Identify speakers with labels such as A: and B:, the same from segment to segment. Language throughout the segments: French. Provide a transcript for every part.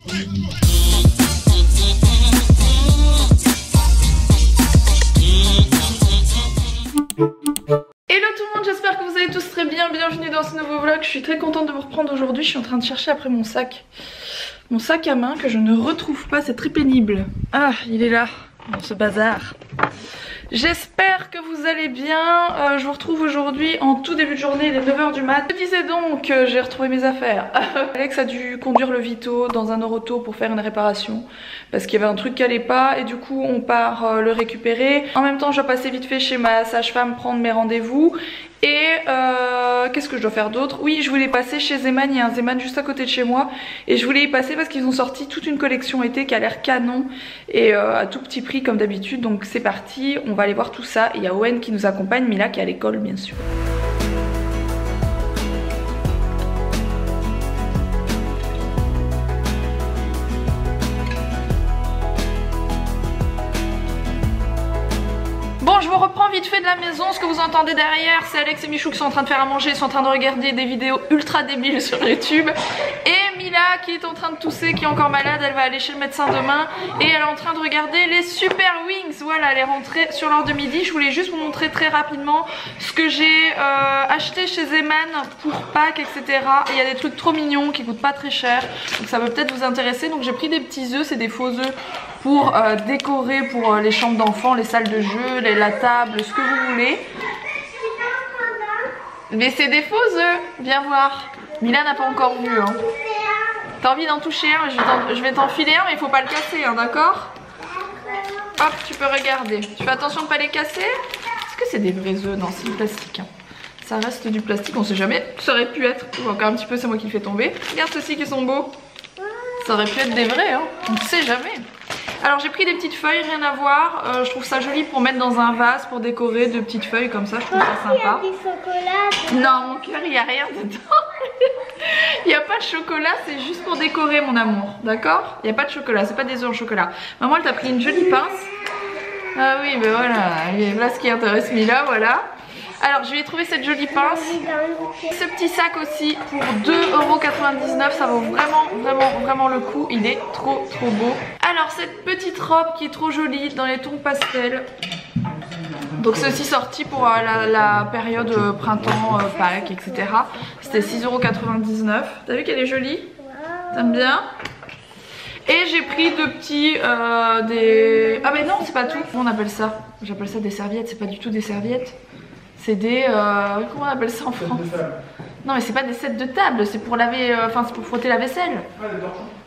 A: Hello tout le monde, j'espère que vous allez tous très bien, bienvenue dans ce nouveau vlog. Je suis très contente de vous reprendre aujourd'hui, je suis en train de chercher après mon sac à main que je ne retrouve pas, c'est très pénible. Ah, il est là, dans ce bazar. J'espère que vous allez bien, je vous retrouve aujourd'hui en tout début de journée, il est 9 h du mat. Je disais donc que j'ai retrouvé mes affaires. Alex a dû conduire le Vito dans un Oroto pour faire une réparation parce qu'il y avait un truc qui allait pas et du coup on part le récupérer. En même temps je dois passer vite fait chez ma sage-femme prendre mes rendez-vous. Et qu'est-ce que je dois faire d'autre? Oui, je voulais passer chez Zeman, il y a un Zeman juste à côté de chez moi. Et je voulais y passer parce qu'ils ont sorti toute une collection été qui a l'air canon. Et à tout petit prix comme d'habitude. Donc c'est parti, on va aller voir tout ça. Et il y a Owen qui nous accompagne, Mila qui est à l'école bien sûr. Bon, je vous reprends vite fait de la maison. Ce que vous entendez derrière, c'est Alex et Michou qui sont en train de faire à manger. Ils sont en train de regarder des vidéos ultra débiles sur YouTube. Et Mila qui est en train de tousser, qui est encore malade. Elle va aller chez le médecin demain. Et elle est en train de regarder les Super Wings. Voilà, elle est rentrée sur l'heure de midi. Je voulais juste vous montrer très rapidement ce que j'ai acheté chez Zeman pour Pâques, etc. Et il y a des trucs trop mignons qui coûtent pas très cher. Donc ça peut peut-être vous intéresser. Donc j'ai pris des petits œufs, c'est des faux œufs pour décorer pour les chambres d'enfants, les salles de jeu, la table, ce que vous voulez. Mais c'est des faux œufs, viens voir. Mila n'a pas encore vu. Hein. T'as envie d'en toucher un? Je vais t'en filer un, mais il faut pas le casser, hein, d'accord? Hop, tu peux regarder. Tu fais attention de pas les casser. Est-ce que c'est des vrais œufs? Non, c'est du plastique. Hein. Ça reste du plastique, on sait jamais. Ça aurait pu être. Encore un petit peu, c'est moi qui le fais tomber. Regarde ceux-ci qui sont beaux. Ça aurait pu être des vrais, hein. On ne sait jamais. Alors j'ai pris des petites feuilles, rien à voir. Je trouve ça joli pour mettre dans un vase, pour décorer de petites feuilles comme ça. Je trouve ça sympa.
B: Il y a du chocolat.
A: Non, mon cœur, il n'y a rien dedans. Il n'y a pas de chocolat, c'est juste pour décorer, mon amour. D'accord? Il n'y a pas de chocolat, c'est pas des œufs en chocolat. Maman, elle t'a pris une jolie pince. Ah oui, mais voilà. Et là, ce qui intéresse Mila, voilà. Alors je lui ai trouvé cette jolie pince. Ce petit sac aussi pour 2,99 €. Ça vaut vraiment le coup. Il est trop beau. Alors cette petite robe qui est trop jolie dans les tons pastel. Donc c'est aussi sorti pour la période printemps, Pâques, etc. C'était 6,99 €. T'as vu qu'elle est jolie? T'aimes bien? Et j'ai pris deux petits Ah mais non, c'est pas tout. Comment on appelle ça? J'appelle ça des serviettes, c'est pas du tout des serviettes. C'est des... comment on appelle ça en France? Non mais c'est pas des sets de table, c'est pour laver... Enfin c'est pour frotter la vaisselle.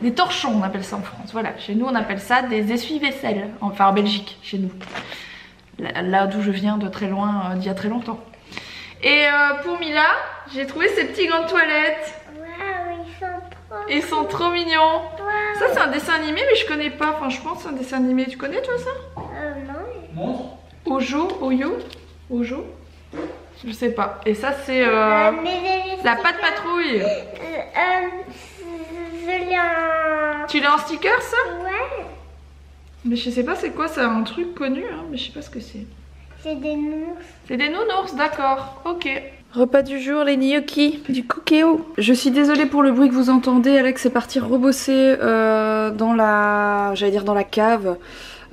A: Des torchons on appelle ça en France, voilà. Chez nous on appelle ça des essuie-vaisselle. Enfin en Belgique, chez nous. Là d'où je viens de très loin, d'il y a très longtemps. Et pour Mila, j'ai trouvé ces petits gants de toilette.
B: Wow,
A: ils sont trop mignons. Wow. Ça c'est un dessin animé mais je connais pas, enfin je pense c'est un dessin animé. Tu connais toi ça?
B: Non.
A: Ojo? Ojo? Je sais pas. Et ça c'est la Patte Patrouille. Tu l'as en sticker ça?
B: Ouais.
A: Mais je sais pas c'est quoi, c'est un truc connu hein, mais je sais pas ce que c'est.
B: C'est des nounours.
A: C'est des nounours, d'accord, ok. Repas du jour, les gnocchis, du cookéo. Je suis désolée pour le bruit que vous entendez, Alex est parti rebosser dans la cave.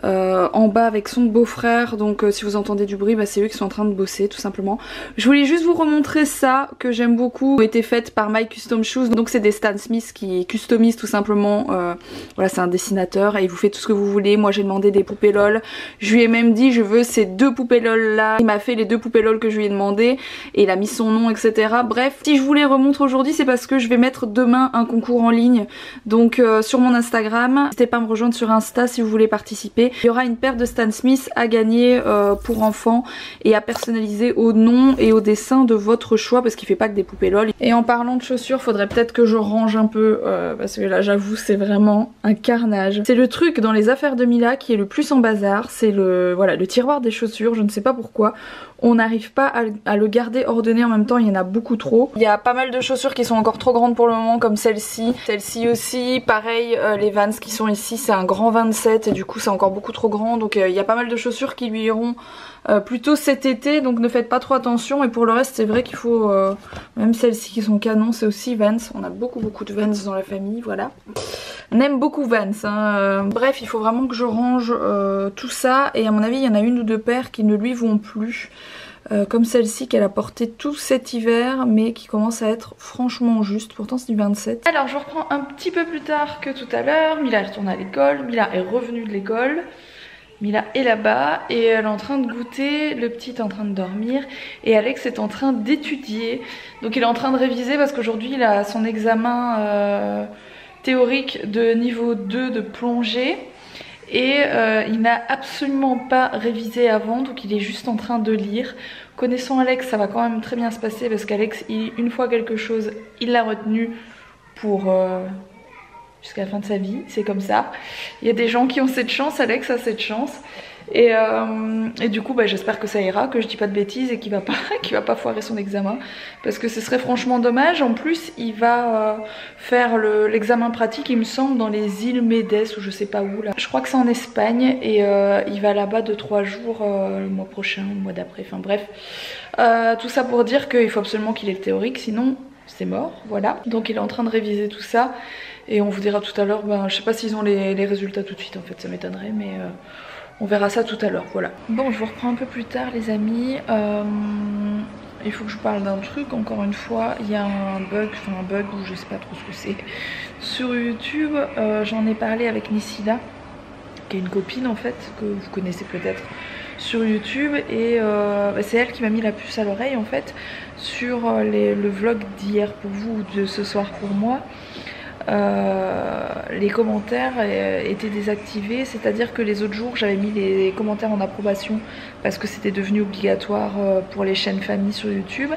A: En bas avec son beau-frère, donc si vous entendez du bruit, bah, c'est eux qui sont en train de bosser tout simplement. Je voulais juste vous remontrer ça que j'aime beaucoup, ont été faites par My Custom Shoes, donc c'est des Stan Smith qui customisent tout simplement, voilà c'est un dessinateur et il vous fait tout ce que vous voulez. Moi j'ai demandé des poupées LOL, je lui ai même dit je veux ces deux poupées LOL là, il m'a fait les deux poupées LOL que je lui ai demandé et il a mis son nom etc. Bref, si je vous les remontre aujourd'hui c'est parce que je vais mettre demain un concours en ligne, donc sur mon Instagram, n'hésitez pas à me rejoindre sur Insta si vous voulez participer. Il y aura une paire de Stan Smith à gagner pour enfants et à personnaliser au nom et au dessin de votre choix parce qu'il fait pas que des poupées LOL. Et en parlant de chaussures, faudrait peut-être que je range un peu parce que là j'avoue c'est vraiment un carnage. C'est le truc dans les affaires de Mila qui est le plus en bazar, c'est le tiroir des chaussures, je ne sais pas pourquoi. On n'arrive pas à le garder ordonné en même temps, il y en a beaucoup trop. Il y a pas mal de chaussures qui sont encore trop grandes pour le moment comme celle-ci. Celle-ci aussi, pareil les Vans qui sont ici, c'est un grand 27 et du coup c'est encore beaucoup beaucoup trop grand, donc il y a pas mal de chaussures qui lui iront plutôt cet été, donc ne faites pas trop attention. Et pour le reste c'est vrai qu'il faut, même celles-ci qui sont canon, c'est aussi Vans, on a beaucoup de Vans dans la famille, voilà. On aime beaucoup Vans, hein. Bref, il faut vraiment que je range tout ça, et à mon avis il y en a une ou deux paires qui ne lui vont plus. Comme celle-ci qu'elle a portée tout cet hiver, mais qui commence à être franchement juste. Pourtant c'est du 27. Alors je reprends un petit peu plus tard que tout à l'heure. Mila est retournée à l'école, Mila est revenue de l'école, Mila est là-bas et elle est en train de goûter, le petit est en train de dormir et Alex est en train d'étudier. Donc il est en train de réviser parce qu'aujourd'hui il a son examen théorique de niveau 2 de plongée. Et il n'a absolument pas révisé avant, donc il est juste en train de lire. Connaissant Alex, ça va quand même très bien se passer parce qu'Alex, une fois quelque chose, il l'a retenu pour jusqu'à la fin de sa vie, c'est comme ça. Il y a des gens qui ont cette chance, Alex a cette chance. Et du coup j'espère que ça ira, que je dis pas de bêtises et qu'il va pas foirer son examen, parce que ce serait franchement dommage. En plus il va faire l'examen pratique, il me semble, dans les îles Médès ou je sais pas où là. Je crois que c'est en Espagne et il va là-bas 2-3 jours le mois prochain, le mois d'après, enfin bref. Tout ça pour dire qu'il faut absolument qu'il ait le théorique, sinon c'est mort, voilà. Donc il est en train de réviser tout ça et on vous dira tout à l'heure, je sais pas s'ils ont les résultats tout de suite en fait, ça m'étonnerait, mais on verra ça tout à l'heure, voilà. Bon, je vous reprends un peu plus tard les amis. Il faut que je vous parle d'un truc, encore une fois. Il y a un bug ou je sais pas trop ce que c'est sur YouTube. J'en ai parlé avec Nisila, qui est une copine en fait, que vous connaissez peut-être sur YouTube. Et c'est elle qui m'a mis la puce à l'oreille en fait sur le vlog d'hier pour vous ou de ce soir pour moi. Les commentaires étaient désactivés, c'est-à-dire que les autres jours j'avais mis les commentaires en approbation parce que c'était devenu obligatoire pour les chaînes famille sur YouTube,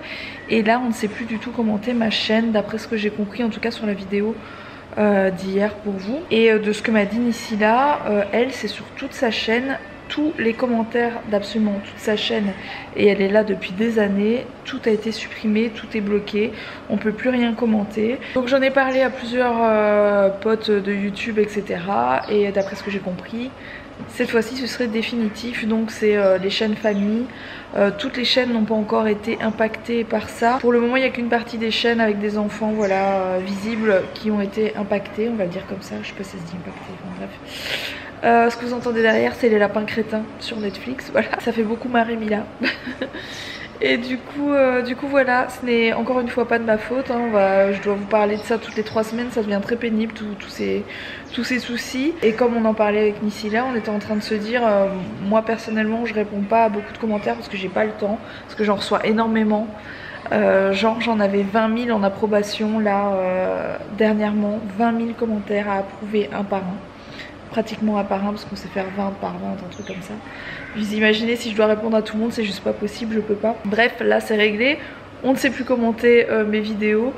A: et là on ne sait plus du tout commenter ma chaîne d'après ce que j'ai compris, en tout cas sur la vidéo d'hier pour vous. Et de ce que m'a dit Nisila, elle c'est sur toute sa chaîne, tous les commentaires d'absolument toute sa chaîne, et elle est là depuis des années, tout a été supprimé, tout est bloqué, on peut plus rien commenter. Donc j'en ai parlé à plusieurs potes de YouTube etc, et d'après ce que j'ai compris, cette fois-ci ce serait définitif. Donc c'est les chaînes famille, toutes les chaînes n'ont pas encore été impactées par ça. Pour le moment il n'y a qu'une partie des chaînes avec des enfants, voilà, visibles, qui ont été impactées, on va le dire comme ça, je sais pas si ça se dit impacté, enfin bref. Ce que vous entendez derrière c'est les lapins crétins sur Netflix, voilà, ça fait beaucoup marrer Mila. Et du coup voilà, ce n'est encore une fois pas de ma faute, hein. Je dois vous parler de ça toutes les 3 semaines, ça devient très pénible, tous ces soucis. Et comme on en parlait avec Nisila, on était en train de se dire, moi personnellement je réponds pas à beaucoup de commentaires parce que j'ai pas le temps, parce que j'en reçois énormément. Genre j'en avais 20 000 en approbation là dernièrement, 20 000 commentaires à approuver un par un. Pratiquement un par un parce qu'on sait faire 20 par 20, un truc comme ça. Vous imaginez si je dois répondre à tout le monde, c'est juste pas possible, je peux pas. Bref, là c'est réglé, on ne sait plus commenter mes vidéos.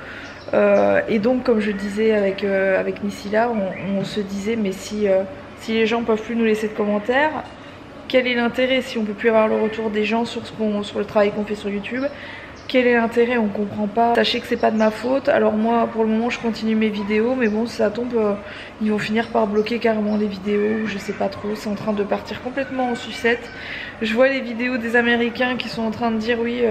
A: Et donc comme je disais avec Nisila, on se disait mais si les gens peuvent plus nous laisser de commentaires, quel est l'intérêt si on peut plus avoir le retour des gens sur le travail qu'on fait sur YouTube? Quel est l'intérêt? On comprend pas. Sachez que c'est pas de ma faute. Alors moi pour le moment je continue mes vidéos, mais bon si ça tombe ils vont finir par bloquer carrément les vidéos, je sais pas trop, c'est en train de partir complètement en sucette. Je vois les vidéos des Américains qui sont en train de dire oui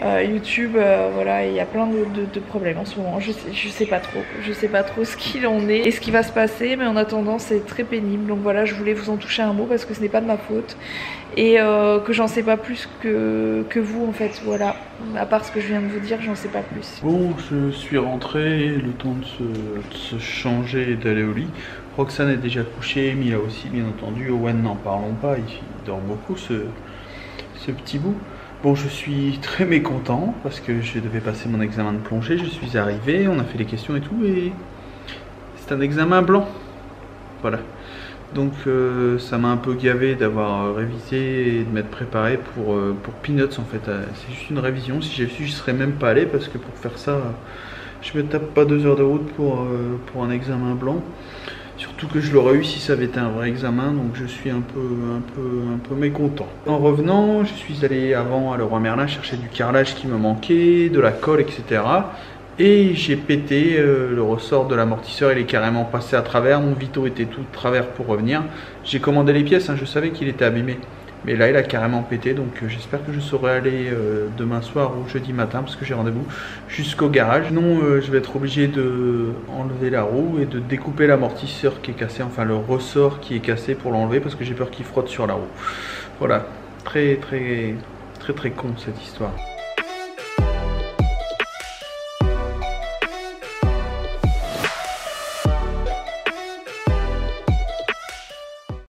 A: YouTube, voilà, il y a plein de problèmes en ce moment. Je sais pas trop ce qu'il en est et ce qui va se passer, mais en attendant c'est très pénible. Donc voilà, je voulais vous en toucher un mot parce que ce n'est pas de ma faute et que j'en sais pas plus que vous en fait, voilà. À part ce que je viens de vous dire, j'en sais pas plus.
C: Bon, je suis rentrée, le temps de se changer et d'aller au lit. Roxane est déjà couchée, Mila aussi bien entendu. Owen n'en parlons pas, il dort beaucoup ce petit bout. Bon, je suis très mécontent parce que je devais passer mon examen de plongée, je suis arrivé, on a fait les questions et tout, et c'est un examen blanc, voilà. Donc ça m'a un peu gavé d'avoir révisé et de m'être préparé pour Peanuts en fait. C'est juste une révision, si j'ai su je serais même pas allé parce que pour faire ça, je me tape pas 2 heures de route pour un examen blanc. Surtout que je l'aurais eu si ça avait été un vrai examen, donc je suis un peu mécontent. En revenant, je suis allé avant à Leroy Merlin chercher du carrelage qui me manquait, de la colle, etc. Et j'ai pété le ressort de l'amortisseur, il est carrément passé à travers, mon Vito était tout de travers pour revenir. J'ai commandé les pièces, hein, je savais qu'il était abîmé. Mais là il a carrément pété, donc j'espère que je saurai aller demain soir ou jeudi matin, parce que j'ai rendez-vous jusqu'au garage. Sinon je vais être obligé de enlever la roue et de découper l'amortisseur qui est cassé, enfin le ressort qui est cassé pour l'enlever, parce que j'ai peur qu'il frotte sur la roue. Voilà, très con cette histoire.